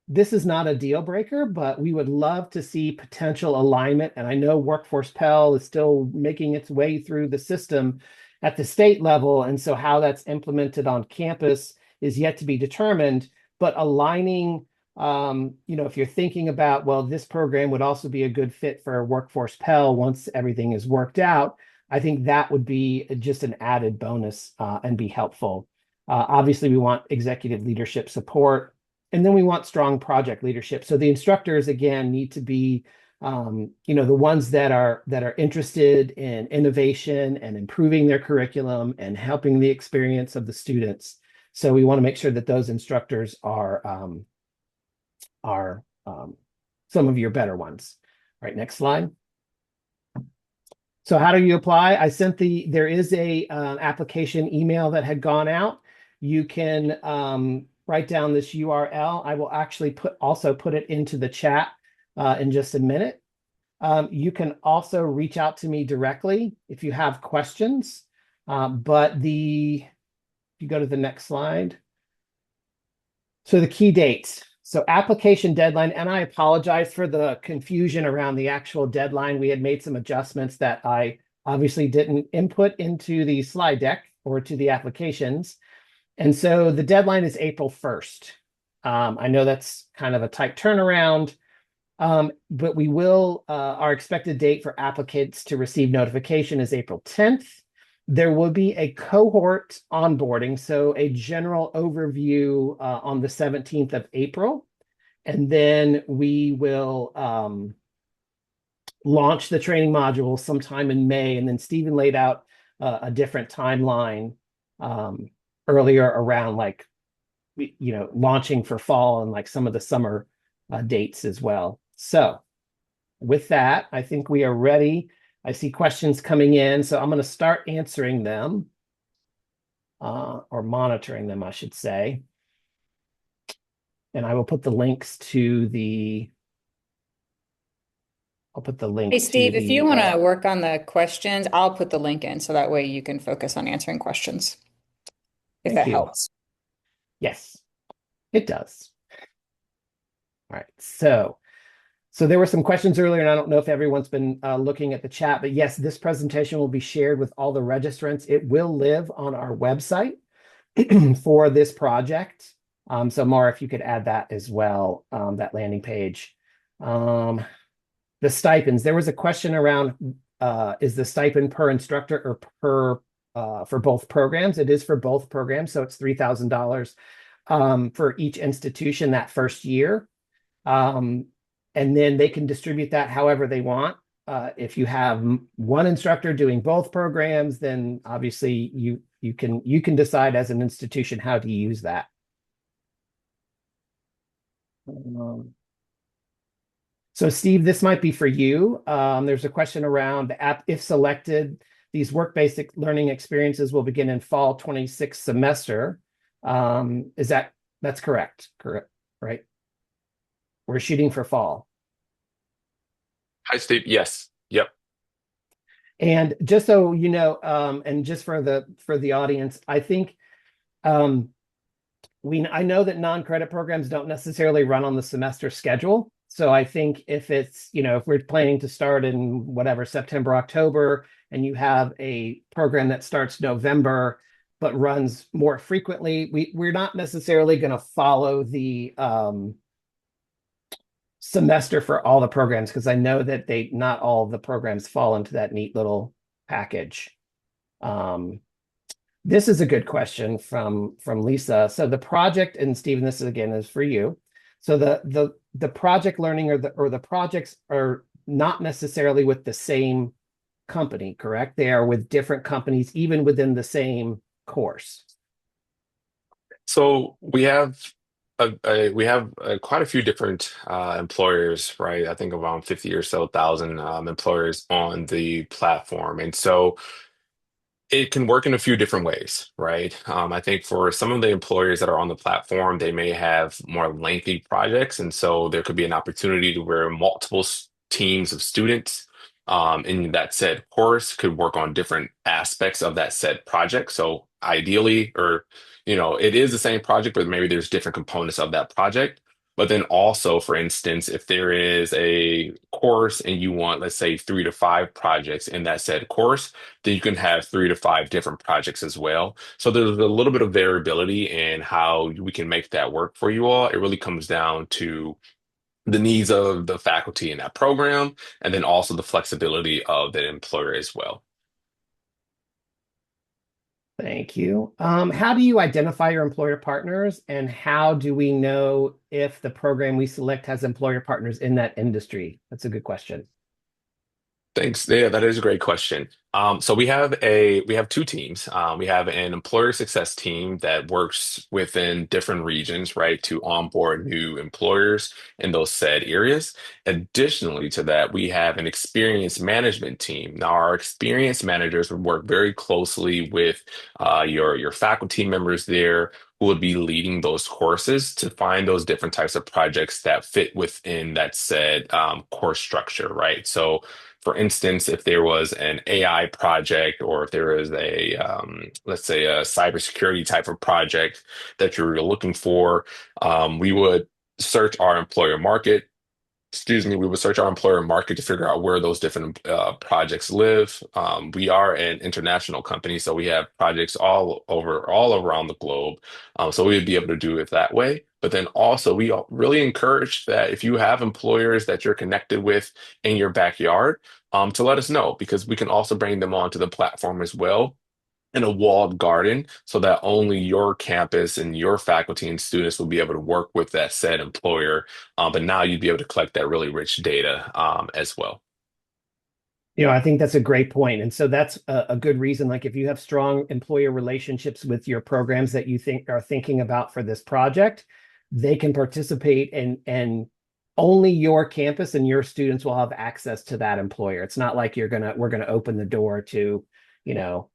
this is not a deal breaker, but we would love to see potential alignment. And I know Workforce Pell is still making its way through the system at the state level. And so how that's implemented on campus is yet to be determined. But aligning, if you're thinking about, well, this program would also be a good fit for Workforce Pell once everything is worked out, I think that would be just an added bonus and be helpful. Obviously, we want executive leadership support. And then we want strong project leadership. So the instructors, again, need to be The ones that are interested in innovation and improving their curriculum and helping the experience of the students. So we want to make sure that those instructors are some of your better ones. All right, next slide. So how do you apply? There is a application email that had gone out. You can write down this URL. I will actually also put it into the chat in just a minute. You can also reach out to me directly if you have questions. If you go to the next slide. So the key dates. So application deadline, and I apologize for the confusion around the actual deadline. We had made some adjustments that I obviously didn't input into the slide deck or to the applications. And so the deadline is April 1st. I know that's kind of a tight turnaround, but our expected date for applicants to receive notification is April 10th. There will be a cohort onboarding, so a general overview on the 17th of April. And then we will launch the training module sometime in May. And then Stephen laid out a different timeline earlier around launching for fall and like some of the summer dates as well. So with that, I think we are ready. I see questions coming in, so I'm going to start answering them or monitoring them, I should say. And I will put the links to the. I'll put the link. Hey, Steve, if you want to work on the questions, I'll put the link in so that way you can focus on answering questions. If that helps. Yes, it does. All right, so there were some questions earlier, and I don't know if everyone's been looking at the chat, but yes, this presentation will be shared with all the registrants. It will live on our website for this project. So Mara, if you could add that as well, that landing page. The stipends, there was a question around, is the stipend per instructor or for both programs? It is for both programs, so it's $3,000 for each institution that first year. And then they can distribute that however they want. If you have one instructor doing both programs, then obviously you can decide as an institution how to use that. So Steve, this might be for you. There's a question around the app. If selected, these work-based learning experiences will begin in fall 26 semester. That's correct, right? We're shooting for fall. Hi, Steve. Yes. Yep. And just so you know, and just for the audience, I think I know that non-credit programs don't necessarily run on the semester schedule. So I think if we're planning to start in whatever, September, October, and you have a program that starts November but runs more frequently, we're not necessarily going to follow the semester for all the programs, because I know that not all of the programs fall into that neat little package. This is a good question from Lisa. So the project, and Stephen, this is for you. So the project learning or the projects are not necessarily with the same company, correct? They are with different companies, even within the same course. So we have quite a few different employers, right? I think around 50 or so thousand employers on the platform. And so it can work in a few different ways, right? I think for some of the employers that are on the platform, they may have more lengthy projects. And so there could be an opportunity to where multiple teams of students in that said course could work on different aspects of that said project. So ideally, it is the same project, but maybe there's different components of that project. But then also, for instance, if there is a course and you want, let's say, 3 to 5 projects in that said course, then you can have 3 to 5 different projects as well. So there's a little bit of variability in how we can make that work for you all. It really comes down to the needs of the faculty in that program, and then also the flexibility of the employer as well. Thank you. How do you identify your employer partners, and how do we know if the program we select has employer partners in that industry? That's a good question. Thanks. Yeah, that is a great question. So we have two teams. We have an employer success team that works within different regions, right, to onboard new employers in those said areas. Additionally to that, we have an experience management team. Now, our experience managers would work very closely with your faculty members there who would be leading those courses to find those different types of projects that fit within that said course structure, right? So for instance, if there was an AI project or if there was let's say a cybersecurity type of project that you're looking for, we would search our employer market. Excuse me, we would search our employer market to figure out where those different projects live. We are an international company, so we have projects all around the globe. So we would be able to do it that way. But then also, really encourage that if you have employers that you're connected with in your backyard, to let us know because we can also bring them onto the platform as well in a walled garden so that only your campus and your faculty and students will be able to work with that said employer. But now you'd be able to collect that really rich data as well. I think that's a great point. And so that's a good reason. Like if you have strong employer relationships with your programs that you think are thinking about for this project, they can participate and only your campus and your students will have access to that employer. It's not like we're gonna open the door to, you know,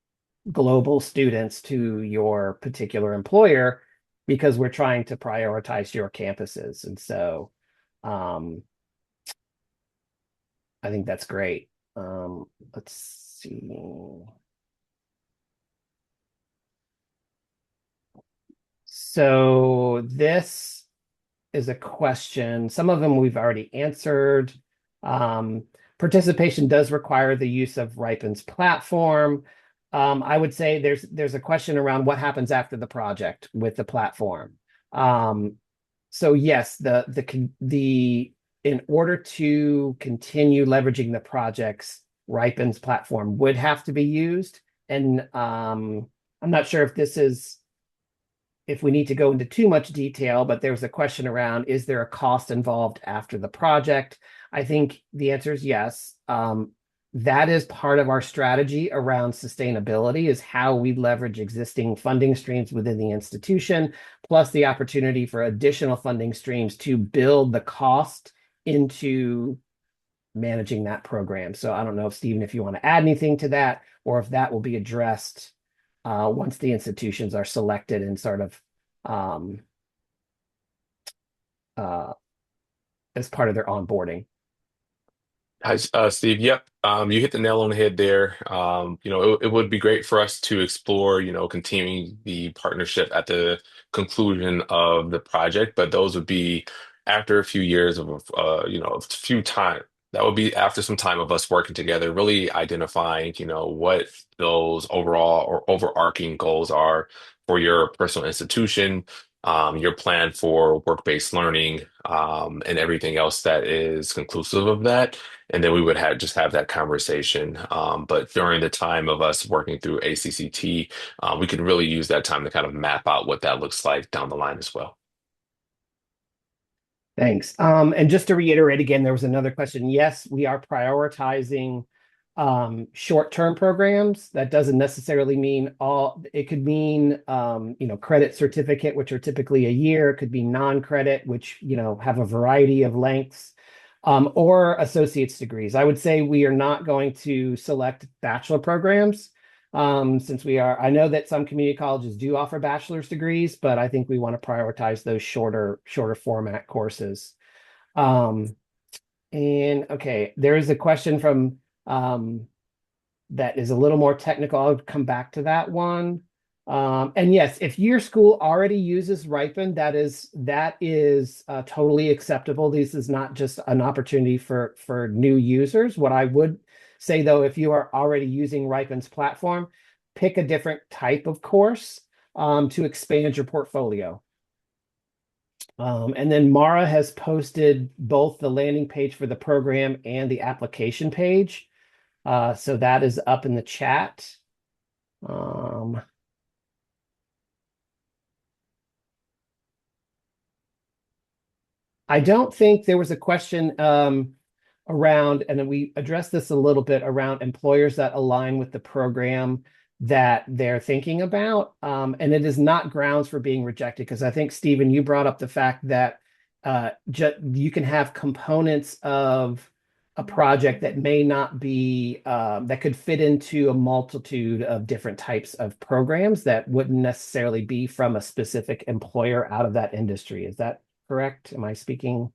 global students to your particular employer because we're trying to prioritize your campuses. And so I think that's great. Let's see. So this is a question. Some of them we've already answered. Participation does require the use of Ripen's platform. I would say there's a question around what happens after the project with the platform. So yes, the in order to continue leveraging the projects, Ripen's platform would have to be used. And I'm not sure if we need to go into too much detail, but there was a question around, is there a cost involved after the project? I think the answer is yes. That is part of our strategy around sustainability, is how we leverage existing funding streams within the institution, plus the opportunity for additional funding streams to build the cost into managing that program. So I don't know if Stephen, if you want to add anything to that, or if that will be addressed once the institutions are selected and sort of as part of their onboarding. Hi, Steve. Yep. You hit the nail on the head there. It would be great for us to explore, continuing the partnership at the conclusion of the project, but those would be after a few years of, a few time. That would be after some time of us working together, really identifying, what those overall or overarching goals are for your personal institution, your plan for work-based learning, and everything else that is conclusive of that. And then we would just have that conversation. But during the time of us working through ACCT, we can really use that time to kind of map out what that looks like down the line as well. Thanks. And just to reiterate again, there was another question. Yes, we are prioritizing short-term programs. That doesn't necessarily mean it could mean, credit certificate, which are typically a year. It could be non-credit, which, have a variety of lengths, or associate's degrees. I would say we are not going to select bachelor programs. Since I know that some community colleges do offer bachelor's degrees, but I think we want to prioritize those shorter format courses. And okay, there is a question from that is a little more technical. I'll come back to that one. And yes, if your school already uses Ripen, that is totally acceptable. This is not just an opportunity for new users. What I would say though, if you are already using Ripen's platform, pick a different type of course to expand your portfolio. And then Mara has posted both the landing page for the program and the application page. So that is up in the chat. I don't think there was a question around, and then we addressed this a little bit around employers that align with the program that they're thinking about. And it is not grounds for being rejected, because I think, Stephen, you brought up the fact that you can have components of a project that may not be, that could fit into a multitude of different types of programs that wouldn't necessarily be from a specific employer out of that industry. Is that correct? Am I speaking?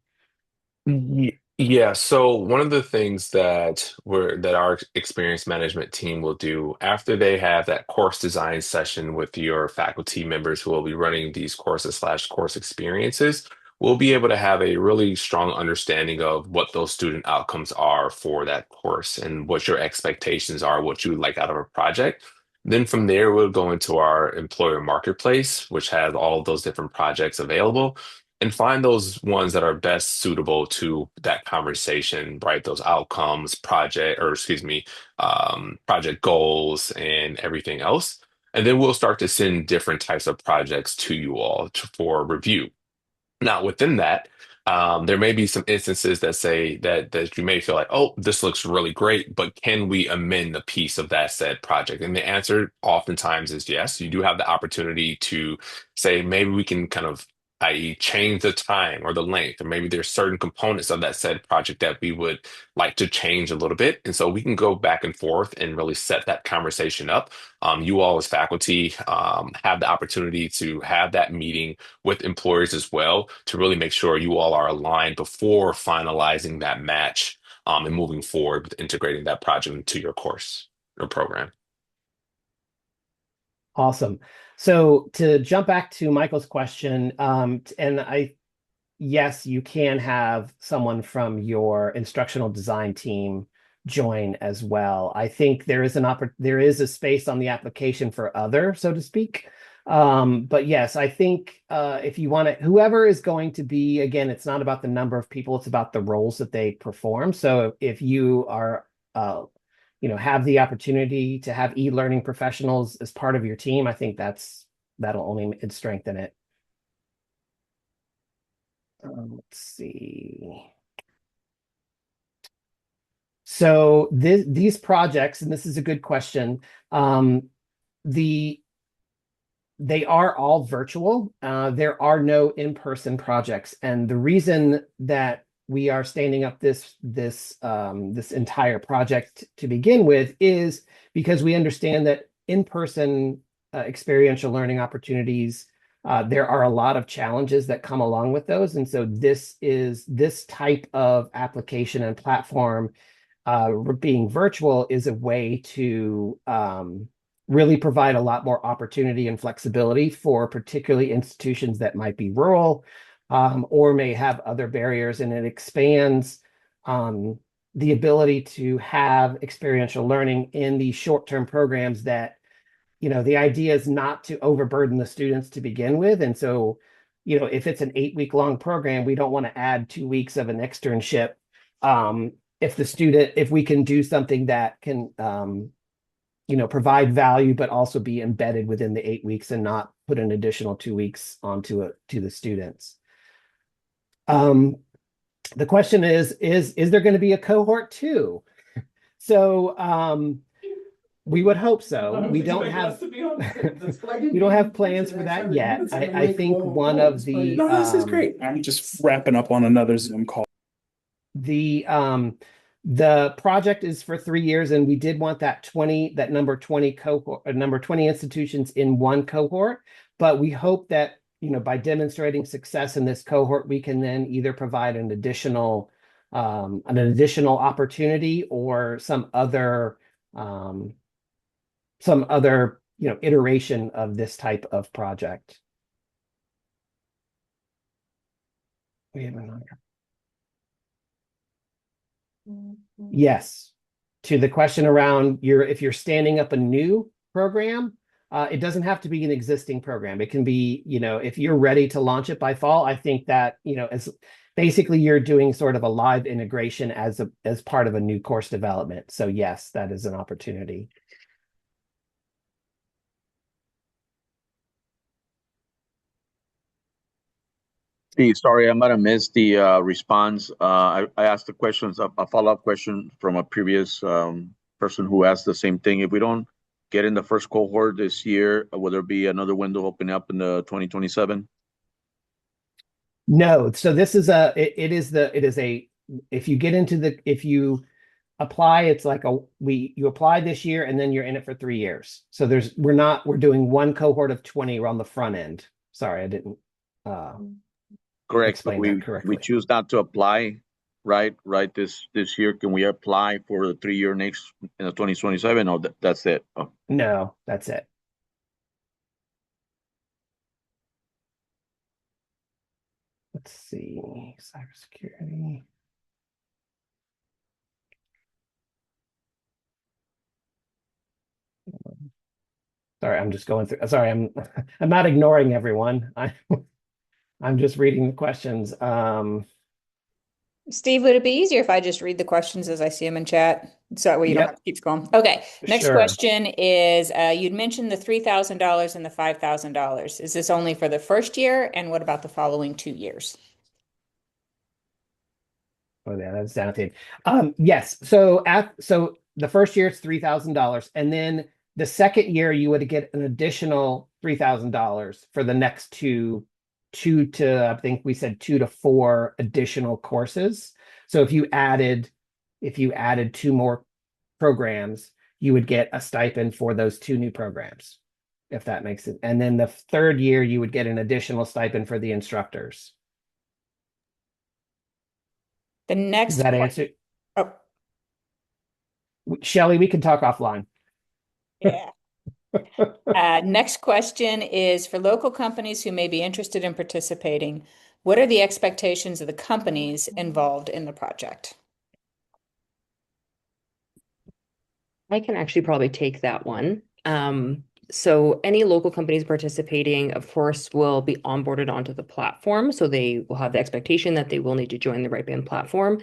Yeah, so one of the things that our experience management team will do after they have that course design session with your faculty members who will be running these courses slash course experiences, we'll be able to have a really strong understanding of what those student outcomes are for that course and what your expectations are, what you would like out of a project. Then from there, we'll go into our employer marketplace, which has all of those different projects available and find those ones that are best suitable to that conversation, right? Those outcomes, project goals and everything else. And then we'll start to send different types of projects to you all for review. Now, within that, there may be some instances that say that you may feel like, oh, this looks really great, but can we amend a piece of that said project? And the answer oftentimes is yes. You do have the opportunity to say maybe we can kind of, i.e., change the time or the length, or maybe there's certain components of that said project that we would like to change a little bit. And so we can go back and forth and really set that conversation up. You all as faculty have the opportunity to have that meeting with employers as well to really make sure you all are aligned before finalizing that match and moving forward with integrating that project into your course or program. Awesome. So to jump back to Michael's question, yes, you can have someone from your instructional design team join as well. I think there is there is a space on the application for other, so to speak. But yes, I think if you want to, whoever is going to be, again, it's not about the number of people, it's about the roles that they perform. So if you are have the opportunity to have e-learning professionals as part of your team, I think that'll only strengthen it. Let's see. So these projects, and this is a good question, they are all virtual. There are no in-person projects, and the reason that we are standing up this entire project to begin with is because we understand that in-person experiential learning opportunities, there are a lot of challenges that come along with those. And so this type of application and platform being virtual is a way to really provide a lot more opportunity and flexibility for particularly institutions that might be rural or may have other barriers, and it expands the ability to have experiential learning in these short-term programs that, the idea is not to overburden the students to begin with. And so, if it's an 8-week long program, we don't want to add 2 weeks of an externship. If we can do something that can, provide value, but also be embedded within the 8 weeks and not put an additional 2 weeks onto to the students. The question is there going to be a cohort 2? So we would hope so. We don't have plans for that yet. I think one of the No, this is great. I'm just wrapping up on another Zoom call. The project is for 3 years, and we did want that number 20 cohort, number 20 institutions in one cohort. But we hope that, by demonstrating success in this cohort, we can then either provide an additional opportunity or some other iteration of this type of project. We have another. Yes. To the question around if you're standing up a new program, it doesn't have to be an existing program. It can be, if you're ready to launch it by fall, I think that, as basically you're doing sort of a live integration as part of a new course development. So yes, that is an opportunity. Steve, sorry, I might have missed the response. I asked the questions, a follow-up question from a previous person who asked the same thing. If we don't get in the first cohort this year, will there be another window opening up in the 2027? No, so this is if you get into if you apply, it's like you apply this year and then you're in it for 3 years. So we're doing one cohort of 20. We're on the front end. Sorry, I didn't Correct, but explain that correctly. we choose not to apply, right this year. Can we apply for the 3-year next in the 2027? Or that's it? Oh. No, that's it. Let's see, cybersecurity. Sorry, I'm just going through. Sorry, I'm not ignoring everyone. I'm just reading the questions. Steve, would it be easier if I just read the questions as I see them in chat? So that way you don't have to keep going. Okay. Next question is, you'd mentioned the $3,000 and the $5,000. Is this only for the first year? And what about the following 2 years? Oh, yeah, that's annotated. Yes. So the first year it's $3,000, and then the second year you would get an additional $3,000 for the next two to, I think we said 2 to 4 additional courses. So if you added 2 more programs, you would get a stipend for those 2 new programs, if that makes it. And then the third year you would get an additional stipend for the instructors. The next Does that answer? Oh, Shelley, we can talk offline. yeah. Next question is for local companies who may be interested in participating. What are the expectations of the companies involved in the project? I can actually probably take that one. So any local companies participating, of course, will be onboarded onto the platform. So they will have the expectation that they will need to join the Brightband platform.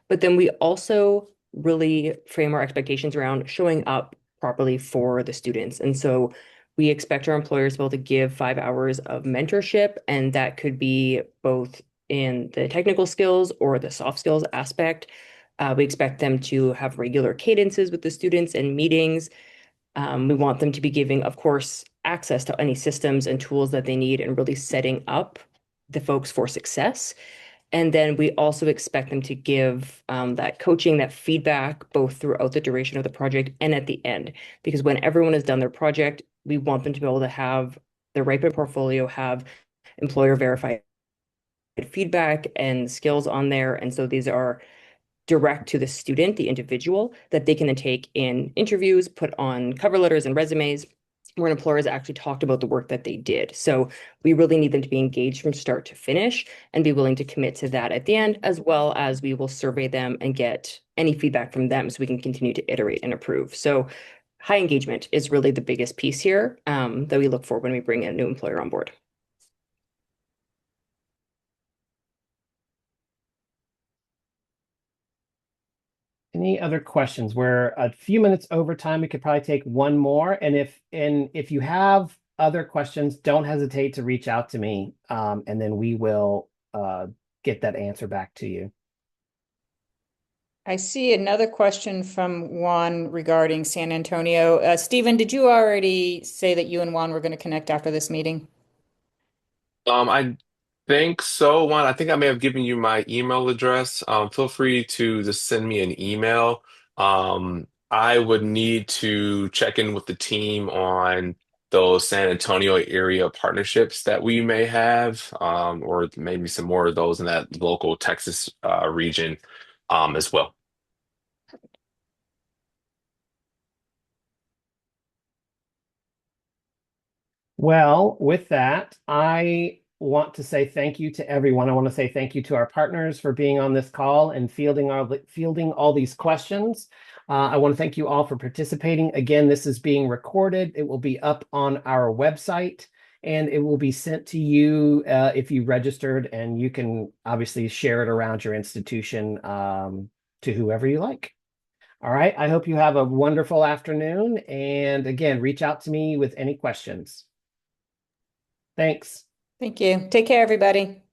But then we also really frame our expectations around showing up properly for the students. And so we expect our employers to be able to give 5 hours of mentorship, and that could be both in the technical skills or the soft skills aspect. We expect them to have regular cadences with the students and meetings. We want them to be giving, of course, access to any systems and tools that they need and really setting up the folks for success. And then we also expect them to give that coaching, that feedback, both throughout the duration of the project and at the end. Because when everyone has done their project, we want them to be able to have their Brightband portfolio, have employer verified feedback and skills on there. And so these are direct to the student, the individual, that they can then take in interviews, put on cover letters and resumes, where an employer has actually talked about the work that they did. So we really need them to be engaged from start to finish and be willing to commit to that at the end, as well as we will survey them and get any feedback from them so we can continue to iterate and improve. So high engagement is really the biggest piece here that we look for when we bring a new employer on board. Any other questions? We're a few minutes over time. We could probably take one more. And if you have other questions, don't hesitate to reach out to me, and then we will get that answer back to you. I see another question from Juan regarding San Antonio. Stephen, did you already say that you and Juan were going to connect after this meeting? I think so, Juan. I think I may have given you my email address. Feel free to just send me an email. I would need to check in with the team on those San Antonio area partnerships that we may have, or maybe some more of those in that local Texas region as well. Well, with that, I want to say thank you to everyone. I want to say thank you to our partners for being on this call and fielding all these questions. I want to thank you all for participating. Again, this is being recorded. It will be up on our website, and it will be sent to you if you registered, and you can obviously share it around your institution to whoever you like. All right. I hope you have a wonderful afternoon. And again, reach out to me with any questions. Thanks. Thank you. Take care, everybody.